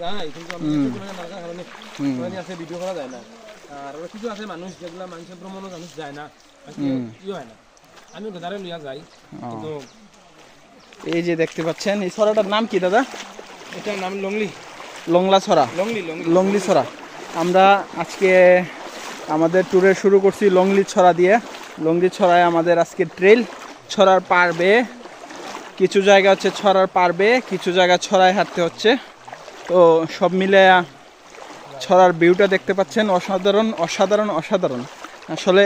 যাই কিন্তু আমি নাগার কারণে মানে আছে ভিডিও করা যায় না আর কিছু আছে মানুষ যেগুলা মানুষের ভ্রমণও মানুষ যায় না কি হয় না আমি গাদারে লিয়া যাই কিন্তু এই যে দেখতে পাচ্ছেন এই ছড়াটার নাম কি দাদা? এটার নাম লংলি লংলা ছড়া। লংলি ছড়া। আমরা আজকে আমাদের ট্যুরে শুরু করছি লংলি ছড়া দিয়ে। লংলি ছড়ায় আমাদের আজকে ট্রেল ছড়ার পার বেয়ে কিছু জায়গা হচ্ছে ছড়ার পার বেয়ে কিছু জায়গা ছড়ায় হাঁটতে হচ্ছে। তো সব মিলে ছড়ার ভিউটা দেখতে পাচ্ছেন অসাধারণ অসাধারণ অসাধারণ। আসলে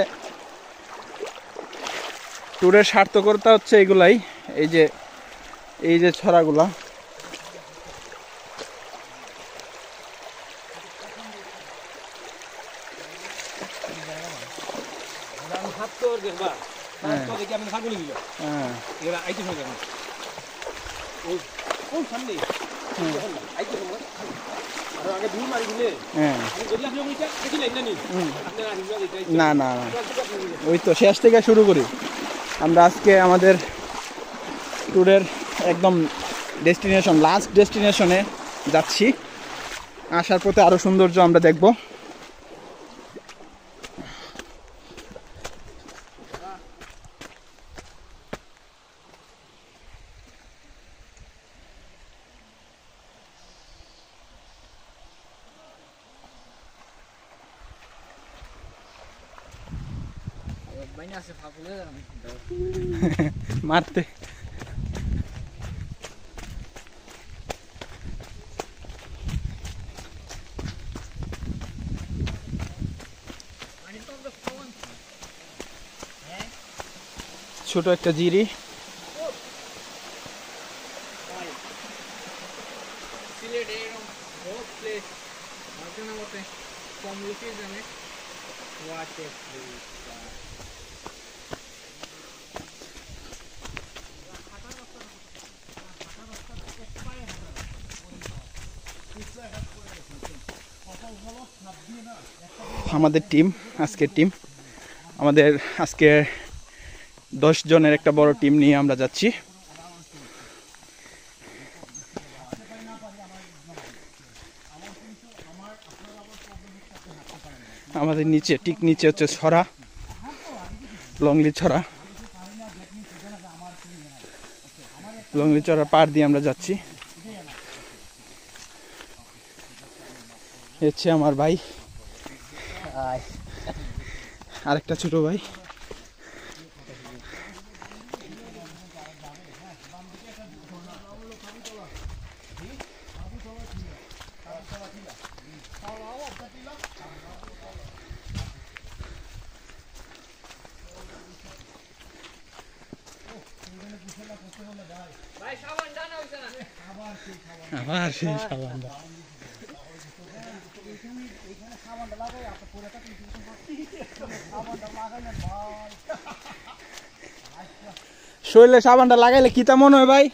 ট্যুরের সার্থকতা হচ্ছে এগুলাই, এই যে ছড়াগুলা। না না ওই তো শেষ থেকে শুরু করি। আমরা আজকে আমাদের ট্যুরের একদম ডেস্টিনেশন লাস্ট ডেস্টিনেশনে যাচ্ছি। আসার পথে আরো সৌন্দর্য আমরা দেখব। মারতে ছোট একটা জিরি। আমাদের টিম আজকের টিম আমাদের আজকে 10 জনের একটা বড় টিম নিয়ে আমরা যাচ্ছি। আমাদের নিচে ঠিক নিচে হচ্ছে ছড়া, লংলি ছড়া। লংলি ছড়া পার দিয়ে আমরা যাচ্ছি। হচ্ছে আমার ভাই আরেকটা ছোট ভাই। আবার সেই সাবানটা শরীরে সাবানটা লাগাইলে কি তা মনে হয় ভাই?